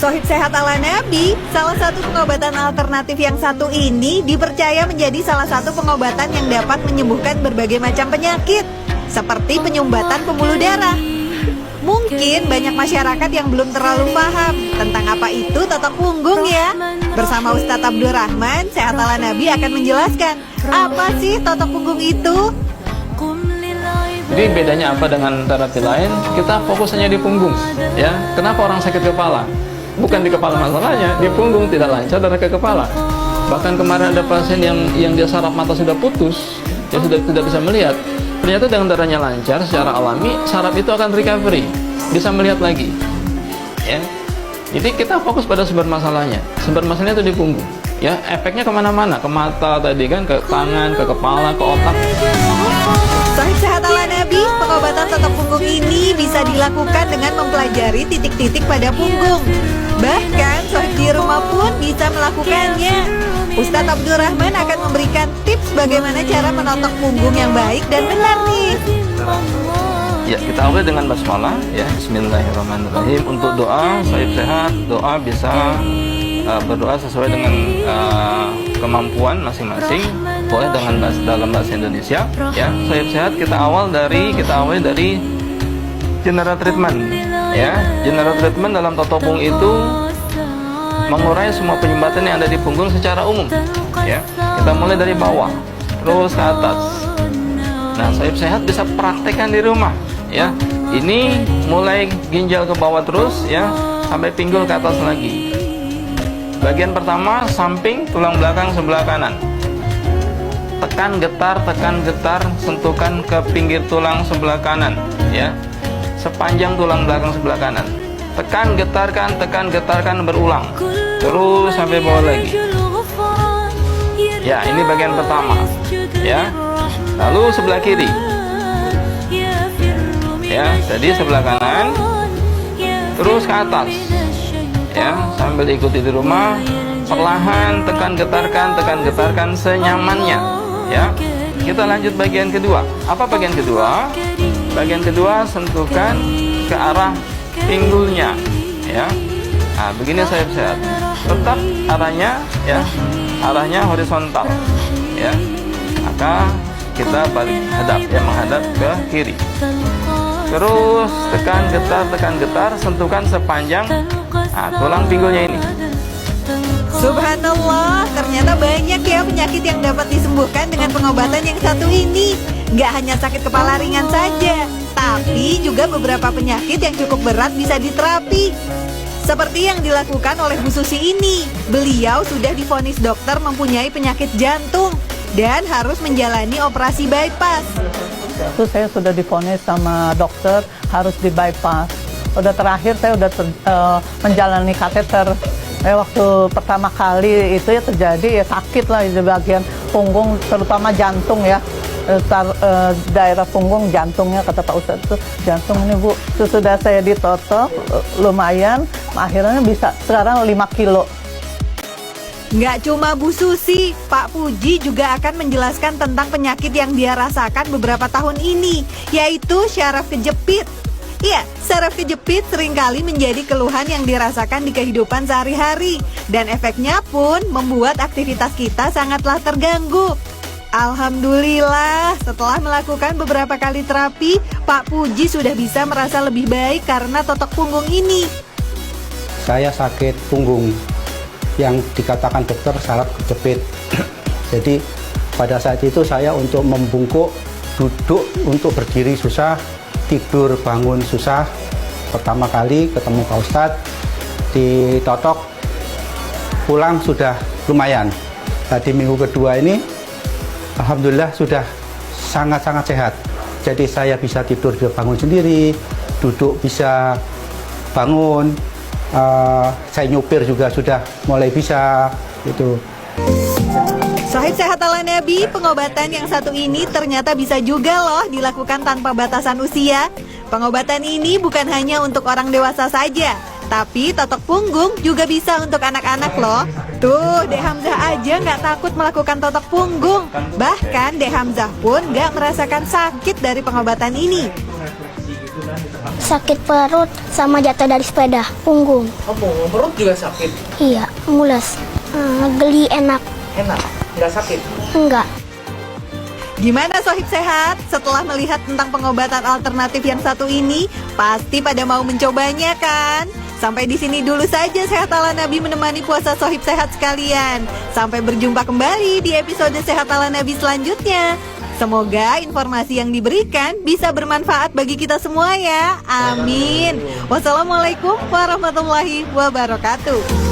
Sohib Sehat ala Nabi, salah satu pengobatan alternatif yang satu ini dipercaya menjadi salah satu pengobatan yang dapat menyembuhkan berbagai macam penyakit, seperti penyumbatan pembuluh darah. Mungkin banyak masyarakat yang belum terlalu paham tentang apa itu totok punggung ya. Bersama Ustadz Abdul Rahman, Sehat ala Nabi akan menjelaskan apa sih totok punggung itu. Jadi bedanya apa dengan terapi lain? Kita fokus hanya di punggung, ya. Kenapa orang sakit kepala? Bukan di kepala masalahnya, di punggung tidak lancar darah ke kepala. Bahkan kemarin ada pasien yang dia saraf mata sudah putus, dia sudah tidak bisa melihat. Ternyata dengan darahnya lancar secara alami, saraf itu akan recovery, bisa melihat lagi. Ya. Jadi kita fokus pada sumber masalahnya. Sumber masalahnya itu di punggung. Ya, efeknya kemana-mana, ke mata tadi kan, ke tangan, ke kepala, ke otak. Sohib Sehat ala Nabi, pengobatan totok punggung ini bisa dilakukan dengan mempelajari titik-titik pada punggung. Bahkan sohib di rumah pun bisa melakukannya. Ustadz Abdul Rahman akan memberikan tips bagaimana cara menotok punggung yang baik dan benar nih. Ya, kita awali dengan basmalah ya. Bismillahirrahmanirrahim. Untuk doa sohib sehat, doa bisa berdoa sesuai dengan kemampuan masing-masing. Boleh dalam bahasa Indonesia ya. Sohib sehat kita awali dari general treatment ya. General treatment dalam totok punggung itu mengurai semua penyumbatan yang ada di punggung secara umum ya. Kita mulai dari bawah terus ke atas. Nah, sohib sehat bisa praktekkan di rumah ya. Ini mulai ginjal ke bawah terus ya, sampai pinggul ke atas lagi. Bagian pertama, samping tulang belakang sebelah kanan. Tekan getar, sentuhkan ke pinggir tulang sebelah kanan ya. Sepanjang tulang belakang sebelah kanan. Tekan, getarkan berulang. Terus sampai bawah lagi. Ya, ini bagian pertama ya. Lalu sebelah kiri. Ya, tadi sebelah kanan. Terus ke atas. Ya, sambil ikuti di rumah, perlahan tekan getarkan senyamannya ya. Kita lanjut bagian kedua. Apa bagian kedua? Bagian kedua, sentuhkan ke arah pinggulnya ya. Nah, begini sohib sehat. Tetap arahnya ya, arahnya horizontal ya. Maka kita balik menghadap ke kiri. Terus tekan getar, sentuhkan sepanjang tulang pinggulnya ini. Subhanallah, ternyata banyak ya penyakit yang dapat disembuhkan dengan pengobatan yang satu ini. Nggak hanya sakit kepala ringan saja, tapi juga beberapa penyakit yang cukup berat bisa diterapi. Seperti yang dilakukan oleh Bu Susi ini. Beliau sudah divonis dokter mempunyai penyakit jantung dan harus menjalani operasi bypass. Itu saya sudah divonis sama dokter harus di bypass. Udah terakhir saya udah menjalani kateter. Waktu pertama kali itu ya terjadi ya sakit lah di bagian punggung, terutama jantung ya. Daerah punggung jantungnya kata Pak Ustadz itu jantung ini Bu. Sesudah saya ditotok lumayan, akhirnya bisa sekarang 5 kilo. Nggak cuma Bu Susi, Pak Puji juga akan menjelaskan tentang penyakit yang dia rasakan beberapa tahun ini, yaitu syaraf kejepit. Iya, syaraf kejepit seringkali menjadi keluhan yang dirasakan di kehidupan sehari-hari, dan efeknya pun membuat aktivitas kita sangatlah terganggu. Alhamdulillah, setelah melakukan beberapa kali terapi, Pak Puji sudah bisa merasa lebih baik karena totok punggung ini. Saya sakit punggung yang dikatakan dokter syaraf kejepit. Jadi pada saat itu saya untuk membungkuk, duduk, untuk berdiri susah, tidur bangun susah. Pertama kali ketemu Pak Ustadz, ditotok, pulang sudah lumayan. Tadi minggu kedua ini alhamdulillah sudah sangat-sangat sehat. Jadi saya bisa tidur, bisa bangun sendiri, duduk bisa bangun, saya nyupir juga sudah mulai bisa gitu. Sohib Sehat ala Nabi, pengobatan yang satu ini ternyata bisa juga loh dilakukan tanpa batasan usia. Pengobatan ini bukan hanya untuk orang dewasa saja, tapi totok punggung juga bisa untuk anak-anak loh. Tuh, Dek Hamzah aja nggak takut melakukan totok punggung. Bahkan Dek Hamzah pun nggak merasakan sakit dari pengobatan ini. Sakit perut sama jatuh dari sepeda, punggung. Oh, perut juga sakit. Iya, mules. Geli enak. Enak, nggak sakit. Enggak. Gimana Sohib Sehat? Setelah melihat tentang pengobatan alternatif yang satu ini, pasti pada mau mencobanya kan? Sampai di sini dulu saja Sehat ala Nabi menemani puasa Sohib Sehat sekalian. Sampai berjumpa kembali di episode Sehat ala Nabi selanjutnya. Semoga informasi yang diberikan bisa bermanfaat bagi kita semua ya. Amin. Wassalamualaikum warahmatullahi wabarakatuh.